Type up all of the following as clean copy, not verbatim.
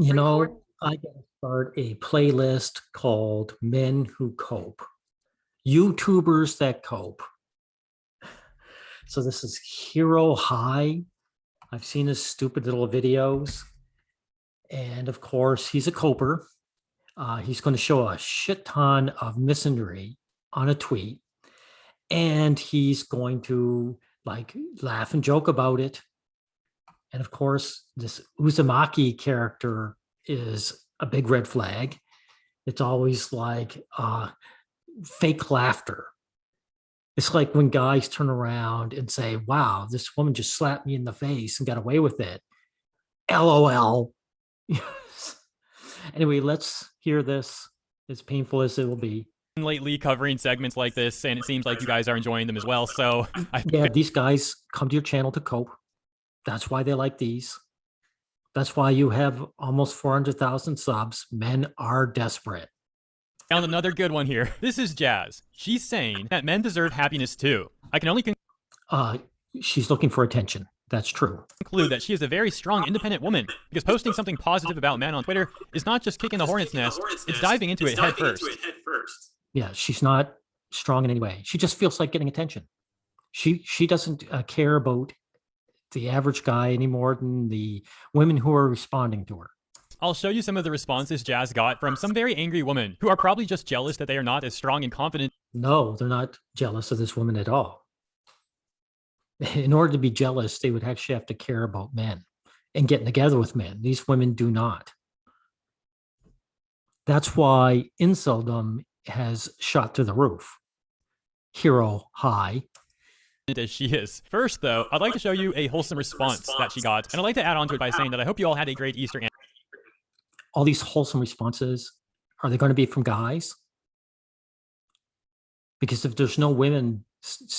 You know, I gotta start a playlist called Men Who Cope, YouTubers that cope. So this is Hero High. I've seen his stupid little videos. And of course, he's a coper. He's going to show a shit ton of misandry on a tweet. And he's going to like laugh and joke about it. And of course, this Uzumaki character is a big red flag. It's always like fake laughter. It's like when guys turn around and say, wow, this woman just slapped me in the face and got away with it. LOL. Anyway, let's hear this, as painful as it will be. Lately covering segments like this, and it seems like you guys are enjoying them as well. So yeah, these guys come to your channel to cope. That's why they like these. That's why you have almost 400,000 subs. Men are desperate. Found another good one here. This is Jazz. She's saying that men deserve happiness too. I can only she's looking for attention. That's true. Conclude that she is a very strong, independent woman, because posting something positive about men on Twitter is not just kicking the hornet's nest, it's diving into it head first. Yeah, she's not strong in any way. She just feels like getting attention. She doesn't care about the average guy any more than the women who are responding to her. I'll show you some of the responses Jazz got from some very angry women who are probably just jealous that they are not as strong and confident. No, they're not jealous of this woman at all. In order to be jealous, they would actually have to care about men and getting together with men. These women do not. That's why inceldom has shot through the roof. Hero High. As she is. First, though, I'd like to show you a wholesome response that she got, and I'd like to add on to it by saying that I hope you all had a great Easter. All these wholesome responses, are they going to be from guys? Because if there's no women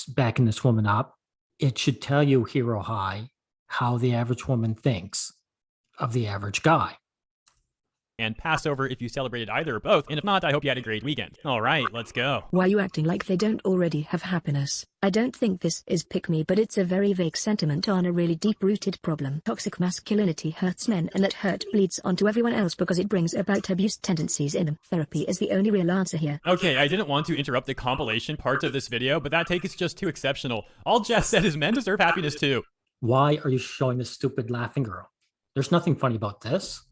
backing this woman up, it should tell you, Hero High, how the average woman thinks of the average guy. And Passover if you celebrated either or both, and if not, I hope you had a great weekend. All right, let's go. Why are you acting like they don't already have happiness? I don't think this is pick me, but it's a very vague sentiment on a really deep-rooted problem. Toxic masculinity hurts men, and that hurt bleeds onto everyone else because it brings about abuse tendencies in them. Therapy is the only real answer here. Okay, I didn't want to interrupt the compilation parts of this video, but that take is just too exceptional. All Jess said is men deserve happiness too. Why are you showing this stupid laughing girl? There's nothing funny about this.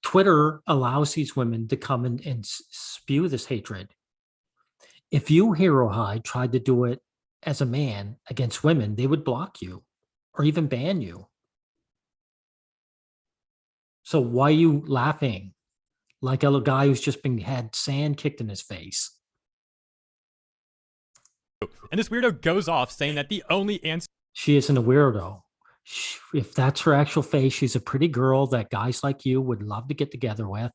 Twitter allows these women to come and spew this hatred. If you, Hero High, tried to do it as a man against women, they would block you or even ban you. So why are you laughing like a little guy who's just had sand kicked in his face? And this weirdo goes off saying that the only answer... She isn't a weirdo. If that's her actual face, she's a pretty girl that guys like you would love to get together with,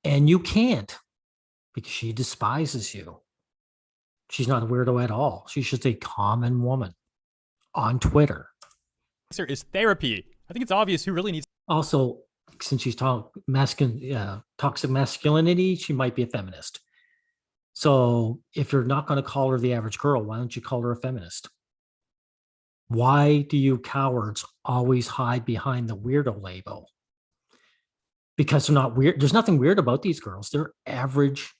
and you can't because she despises you. She's not a weirdo at all. She's just a common woman on Twitter. Answer is therapy. I think it's obvious who really needs... Also, since she's toxic masculinity, she might be a feminist. So if you're not going to call her the average girl, why don't you call her a feminist? Why do you cowards always hide behind the weirdo label? Because they're not weird. There's nothing weird about these girls. They're average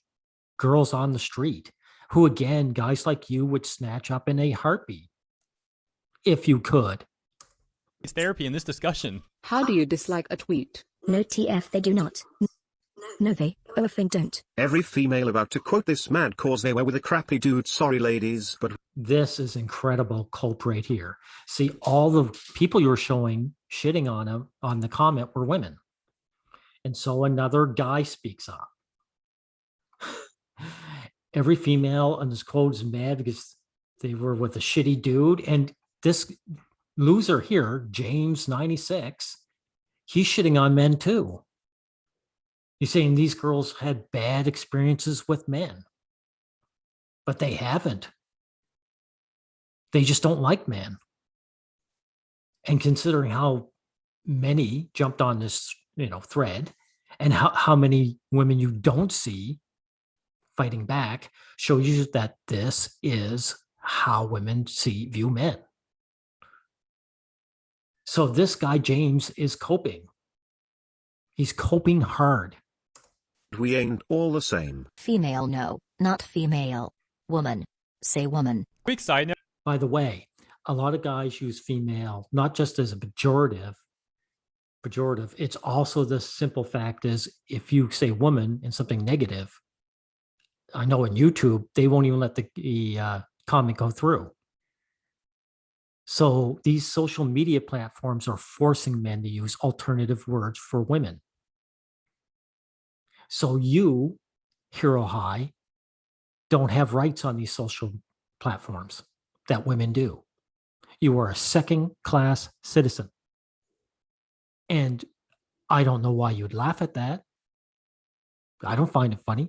girls on the street who, again, guys like you would snatch up in a heartbeat if you could. It's therapy in this discussion. How do you dislike a tweet? No TF, they do not. No, they often don't. Every female about to quote this man cause they were with a crappy dude. Sorry, ladies, but... This is incredible culp right here. See, all the people you're showing shitting on him on the comment were women. And so another guy speaks up. Every female on this quote is mad because they were with a shitty dude. And this loser here, James 96, he's shitting on men too. He's saying these girls had bad experiences with men, but they haven't. They just don't like men. And considering how many jumped on this, thread, and how many women you don't see fighting back, shows you that this is how women view men. So this guy, James, is coping. He's coping hard. We ain't all the same. Female, no, not female. Woman. Say woman. Quick side note. By the way, a lot of guys use female not just as a pejorative. It's also the simple fact is if you say woman in something negative, I know in YouTube, they won't even let the comment go through. So these social media platforms are forcing men to use alternative words for women. So you, Hero High, don't have rights on these social platforms that women do. You are a second-class citizen. And I don't know why you'd laugh at that. I don't find it funny.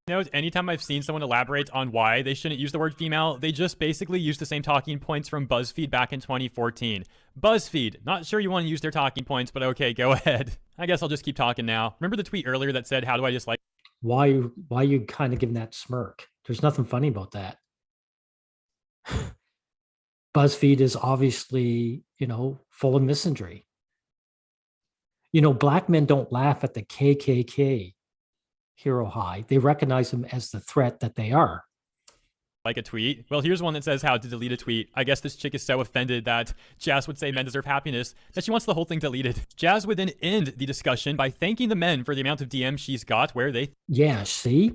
Note, anytime I've seen someone elaborate on why they shouldn't use the word female, they just basically use the same talking points from BuzzFeed back in 2014. BuzzFeed, not sure you want to use their talking points, but okay, go ahead. I guess I'll just keep talking now. Remember the tweet earlier that said, how do I dislike? Why you kind of giving that smirk? There's nothing funny about that. BuzzFeed is obviously, full of misandry. Black men don't laugh at the KKK, Hero High. They recognize them as the threat that they are. Like a tweet? Well, here's one that says how to delete a tweet. I guess this chick is so offended that Jazz would say men deserve happiness that she wants the whole thing deleted. Jazz would then end the discussion by thanking the men for the amount of DMs she's got where they... Yeah, see?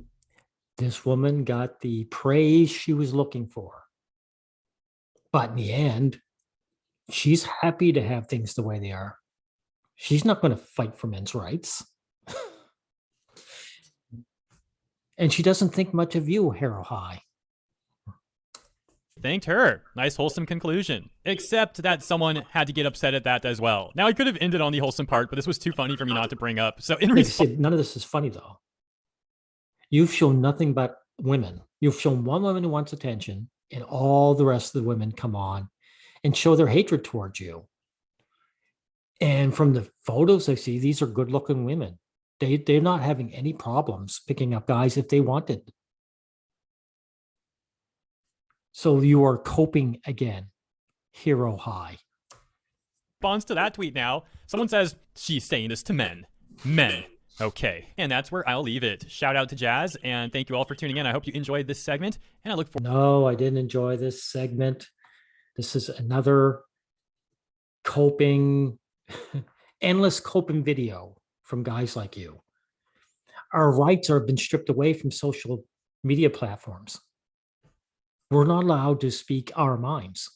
This woman got the praise she was looking for. But in the end, she's happy to have things the way they are. She's not going to fight for men's rights. And she doesn't think much of you, Hero High. Thanked her. Nice wholesome conclusion. Except that someone had to get upset at that as well. Now, I could have ended on the wholesome part, but this was too funny for me not to bring up. So in response... None of this is funny, though. You've shown nothing but women. You've shown one woman who wants attention, and all the rest of the women come on and show their hatred towards you. And from the photos I see, these are good-looking women. They're not having any problems picking up guys if they wanted. So you are coping again, Hero High. Response to that tweet now. Someone says, she's saying this to men. Men. Okay. And that's where I'll leave it. Shout out to Jazz, and thank you all for tuning in. I hope you enjoyed this segment, and I look forward... No, I didn't enjoy this segment. This is another coping, endless coping video from guys like you. Our rights have been stripped away from social media platforms. We're not allowed to speak our minds.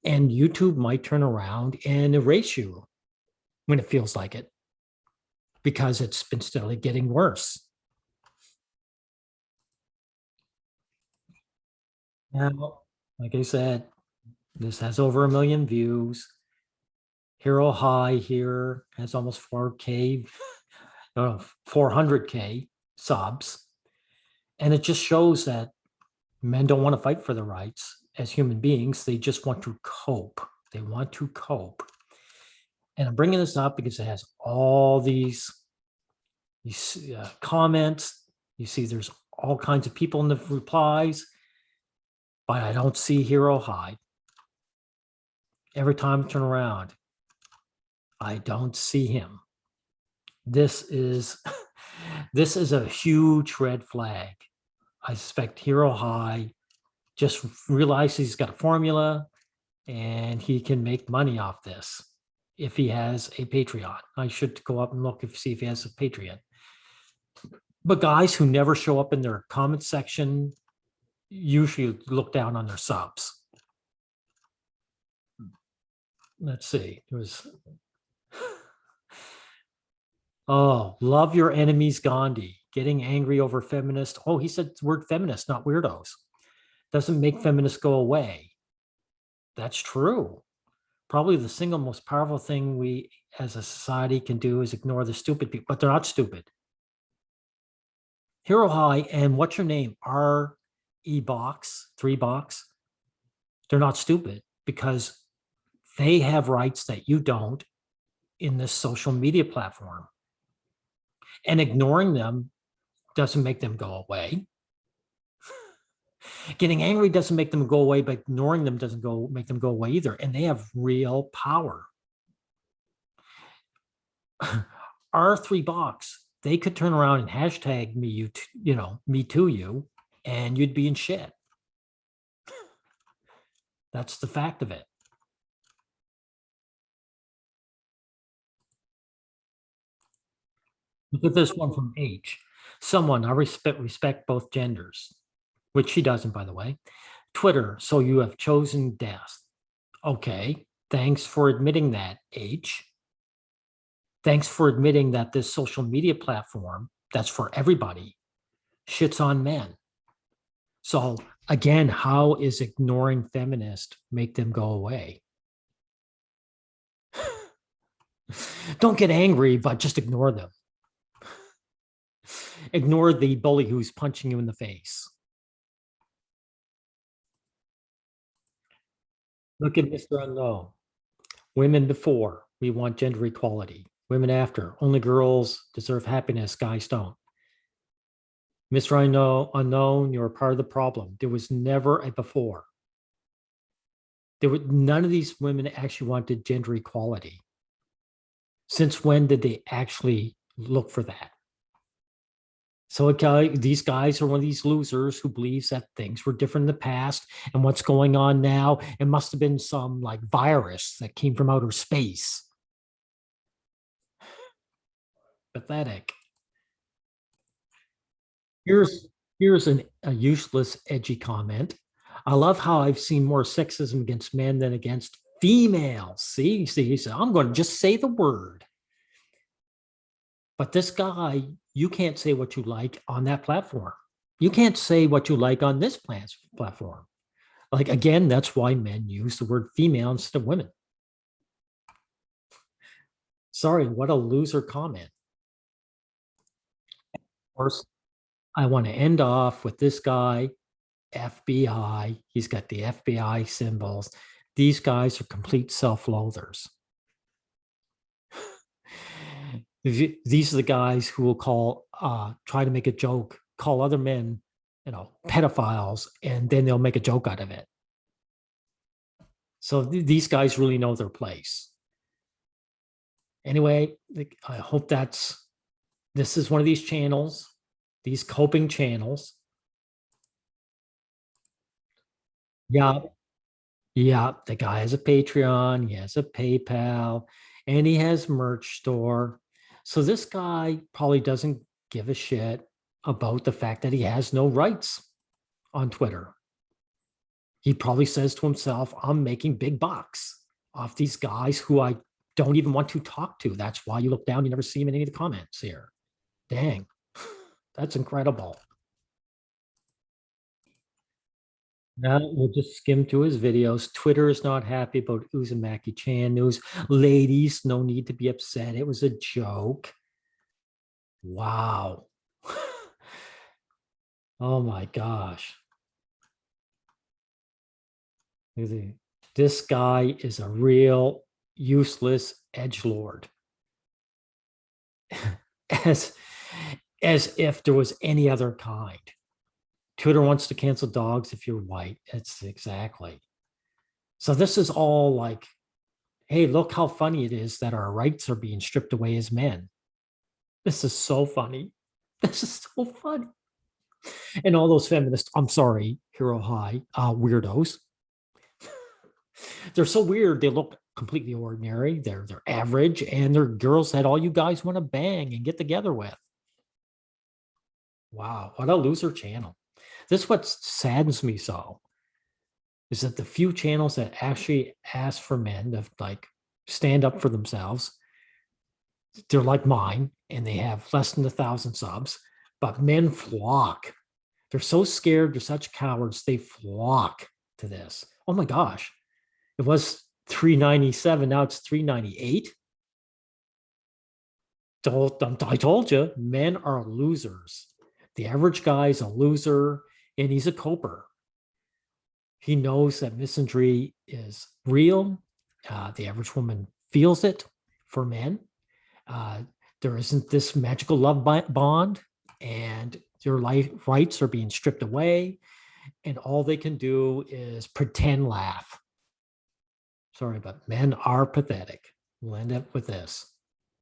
And YouTube might turn around and erase you when it feels like it, because it's been steadily getting worse. Now, like I said, this has over 1 million views. Hero High here has almost 400K subs. And it just shows that men don't want to fight for their rights as human beings. They just want to cope. They want to cope. And I'm bringing this up because it has all these comments. You see there's all kinds of people in the replies, but I don't see Hero High. Every time I turn around, I don't see him. This is a huge red flag. I suspect Hero High just realized he's got a formula and he can make money off this if he has a Patreon. I should go up and look see if he has a Patreon. But guys who never show up in their comment section usually look down on their subs. Let's see. There was... Oh, love your enemies, Gandhi. Getting angry over feminist. Oh, he said the word feminist, not weirdos. Doesn't make feminists go away. That's true. Probably the single most powerful thing we as a society can do is ignore the stupid people, but they're not stupid. Hero High and what's your name? R-E-Box, 3Box. They're not stupid because they have rights that you don't in this social media platform. And ignoring them doesn't make them go away. Getting angry doesn't make them go away, but ignoring them doesn't make them go away either. And they have real power. our 3 bucks, they could turn around and hashtag me, me too you, and you'd be in shit. That's the fact of it. Look at this one from H. Someone, I respect both genders, which she doesn't, by the way. Twitter, so you have chosen death. Okay, thanks for admitting that, H. Thanks for admitting that this social media platform that's for everybody shits on men. So again, how is ignoring feminists make them go away? Don't get angry, but just ignore them. Ignore the bully who's punching you in the face. Look at Mr. Unknown. Women before, we want gender equality. Women after, only girls deserve happiness, guys don't. Mr. Unknown, you're a part of the problem. There was never a before. None of these women actually wanted gender equality. Since when did they actually look for that? So these guys are one of these losers who believes that things were different in the past, and what's going on now, it must have been some like virus that came from outer space. Pathetic. Here's a useless, edgy comment. I love how I've seen more sexism against men than against females. See, so I'm going to just say the word. But this guy, you can't say what you like on that platform. You can't say what you like on this platform. Like, again, that's why men use the word female instead of women. Sorry, what a loser comment. Of course, I want to end off with this guy, FBI. He's got the FBI symbols. These guys are complete self-loathers. These are the guys who will try to make a joke, call other men, pedophiles, and then they'll make a joke out of it. So these guys really know their place. Anyway, I hope this is one of these channels, these coping channels. Yeah. Yeah, the guy has a Patreon, he has a PayPal, and he has merch store. So this guy probably doesn't give a shit about the fact that he has no rights on Twitter. He probably says to himself, I'm making big bucks off these guys who I don't even want to talk to. That's why you look down, you never see him in any of the comments here. Dang, that's incredible. Now we'll just skim through his videos. Twitter is not happy about Uzumaki Chan news. Ladies, no need to be upset. It was a joke. Wow. Oh my gosh. This guy is a real useless edgelord. As if there was any other kind. Twitter wants to cancel dogs if you're white. It's exactly. So this is all like, hey, look how funny it is that our rights are being stripped away as men. This is so funny. This is so funny. And all those feminists, I'm sorry, Hero High, weirdos. They're so weird. They look completely ordinary. They're average, and they're girls that all you guys want to bang and get together with. Wow, what a loser channel. This is what saddens me so, is that the few channels that actually ask for men to like stand up for themselves, they're like mine, and they have less than 1,000 subs, but men flock. They're so scared, they're such cowards, they flock to this. Oh my gosh, it was 397, now it's 398. I told you, men are losers. The average guy is a loser, and he's a coper. He knows that misandry is real. The average woman feels it for men. There isn't this magical love bond, and their life rights are being stripped away, and all they can do is pretend laugh. Sorry, but men are pathetic. We'll end up with this.